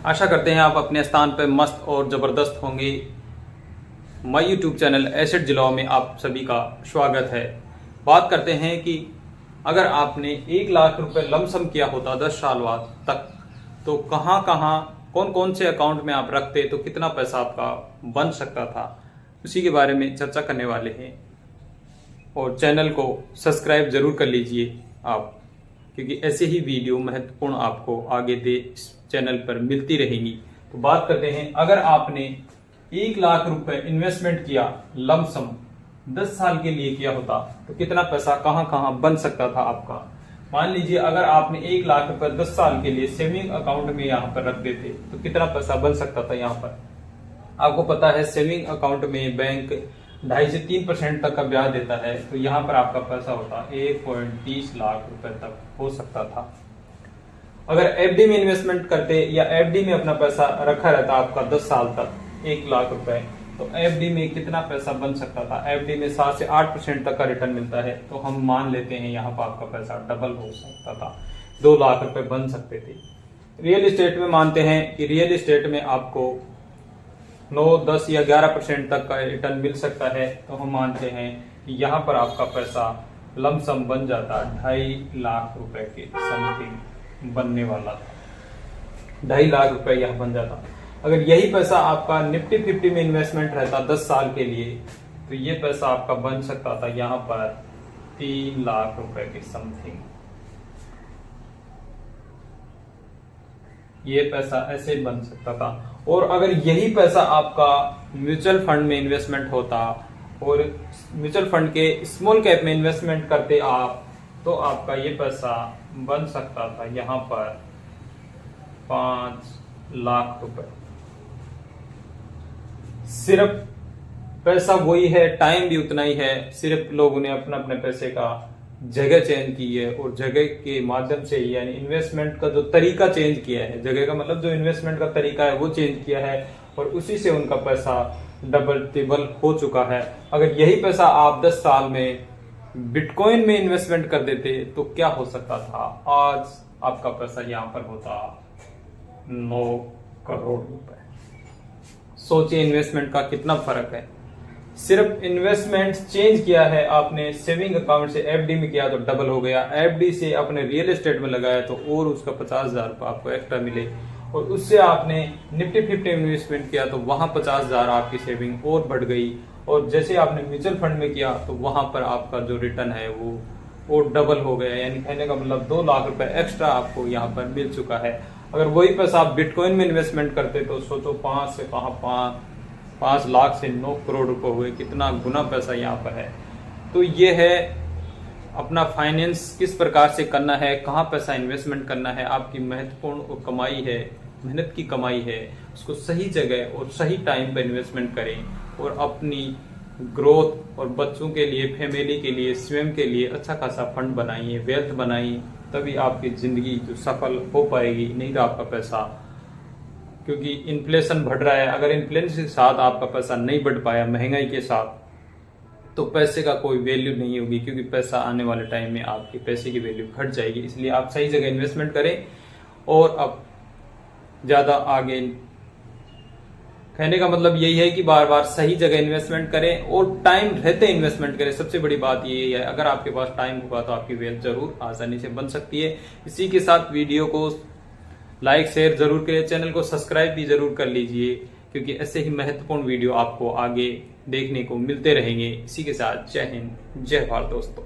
आशा करते हैं आप अपने स्थान पर मस्त और ज़बरदस्त होंगे। माय यूट्यूब चैनल एसेट जिलाओं में आप सभी का स्वागत है। बात करते हैं कि अगर आपने 1 लाख रुपए लमसम किया होता 10 साल बाद तक, तो कहाँ कहाँ कौन कौन से अकाउंट में आप रखते तो कितना पैसा आपका बन सकता था, उसी के बारे में चर्चा करने वाले हैं। और चैनल को सब्सक्राइब जरूर कर लीजिए आप, क्योंकि ऐसे ही वीडियो महत्वपूर्ण आपको आगे दे इस चैनल पर मिलती रहेंगी। तो बात करते हैं, अगर आपने 1 लाख रुपए इन्वेस्टमेंट किया लमसम 10 साल के लिए किया होता तो कितना पैसा कहां कहां बन सकता था आपका। मान लीजिए अगर आपने 1 लाख रुपए 10 साल के लिए सेविंग अकाउंट में यहाँ पर रख देते तो कितना पैसा बन सकता था। यहाँ पर आपको पता है सेविंग अकाउंट में बैंक 2.5 से 3% तक का ब्याज देता है, तो यहाँ पर आपका पैसा होता 1.30 लाख रुपए तक हो सकता था। अगर एफडी में इन्वेस्टमेंट करते या एफडी में अपना पैसा रखा रहता आपका 10 साल तक 1 लाख रुपए, तो एफडी में कितना पैसा बन सकता था। एफडी में 7 से 8% तक का रिटर्न मिलता है, तो हम मान लेते हैं यहाँ पर आपका पैसा डबल हो सकता था, 2 लाख रुपए बन सकते थे। रियल एस्टेट में मानते हैं कि रियल एस्टेट में आपको 9, 10 या 11% तक का रिटर्न मिल सकता है, तो हम मानते हैं कि यहाँ पर आपका पैसा लमसम बन जाता 2.5 लाख रुपए के समथिंग बनने वाला था। 2.5 लाख रुपए यहाँ बन जाता। अगर यही पैसा आपका निफ्टी 50 में इन्वेस्टमेंट रहता 10 साल के लिए, तो ये पैसा आपका बन सकता था यहाँ पर 3 लाख रुपए के समथिंग। ये पैसा ऐसे बन सकता था। और अगर यही पैसा आपका म्यूचुअल फंड में इन्वेस्टमेंट होता और म्यूचुअल फंड के स्मॉल कैप में इन्वेस्टमेंट करते आप, तो आपका ये पैसा बन सकता था यहाँ पर 5 लाख रुपए। सिर्फ पैसा वही है, टाइम भी उतना ही है, सिर्फ लोगों ने अपने अपने पैसे का जगह चेंज की है और जगह के माध्यम से यानी इन्वेस्टमेंट का जो तरीका चेंज किया है, जगह का मतलब जो इन्वेस्टमेंट का तरीका है वो चेंज किया है, और उसी से उनका पैसा डबल टिबल हो चुका है। अगर यही पैसा आप 10 साल में बिटकॉइन में इन्वेस्टमेंट कर देते तो क्या हो सकता था। आज आपका पैसा यहाँ पर होता 9 करोड़ रुपए। सोचिए इन्वेस्टमेंट का कितना फर्क है। सिर्फ इन्वेस्टमेंट चेंज किया है आपने, सेविंग अकाउंट से एफडी में किया तो डबल हो गया, एफडी से अपने रियल एस्टेट में लगाया तो और उसका 50,000 आपको एक्स्ट्रा मिले, और उससे आपने निफ्टी 50 इन्वेस्टमेंट किया तो वहां 50,000 आपकी सेविंग और बढ़ गई, और जैसे आपने म्यूचुअल फंड में किया तो वहां पर आपका जो रिटर्न है वो और डबल हो गया। यानी कहने का मतलब 2 लाख रुपए एक्स्ट्रा आपको यहाँ पर मिल चुका है। अगर वही पैसा आप बिटकॉइन में इन्वेस्टमेंट करते तो सोचो 5 से कहा 5 लाख से 9 करोड़ रुपए हुए, कितना गुना पैसा यहाँ पर है। तो ये है अपना फाइनेंस किस प्रकार से करना है, कहाँ पैसा इन्वेस्टमेंट करना है। आपकी महत्वपूर्ण कमाई है, मेहनत की कमाई है, उसको सही जगह और सही टाइम पर इन्वेस्टमेंट करें और अपनी ग्रोथ और बच्चों के लिए, फैमिली के लिए, स्वयं के लिए अच्छा खासा फंड बनाइए, वेल्थ बनाइए, तभी आपकी जिंदगी जो सफल हो पाएगी। नहीं तो आपका पैसा, क्योंकि इन्फ्लेशन बढ़ रहा है, अगर इन्फ्लेशन के साथ आपका पैसा नहीं बढ़ पाया, महंगाई के साथ, तो पैसे का कोई वैल्यू नहीं होगी, क्योंकि पैसा आने वाले टाइम में आपके पैसे की वैल्यू घट जाएगी। इसलिए आप सही जगह इन्वेस्टमेंट करें। और अब ज्यादा आगे कहने का मतलब यही है कि बार बार सही जगह इन्वेस्टमेंट करें और टाइम रहते इन्वेस्टमेंट करें। सबसे बड़ी बात यही है, अगर आपके पास टाइम होगा तो आपकी वेल्थ जरूर आसानी से बन सकती है। इसी के साथ वीडियो को लाइक शेयर जरूर करें, चैनल को सब्सक्राइब भी जरूर कर लीजिए, क्योंकि ऐसे ही महत्वपूर्ण वीडियो आपको आगे देखने को मिलते रहेंगे। इसी के साथ जय हिंद, जय भारत दोस्तों।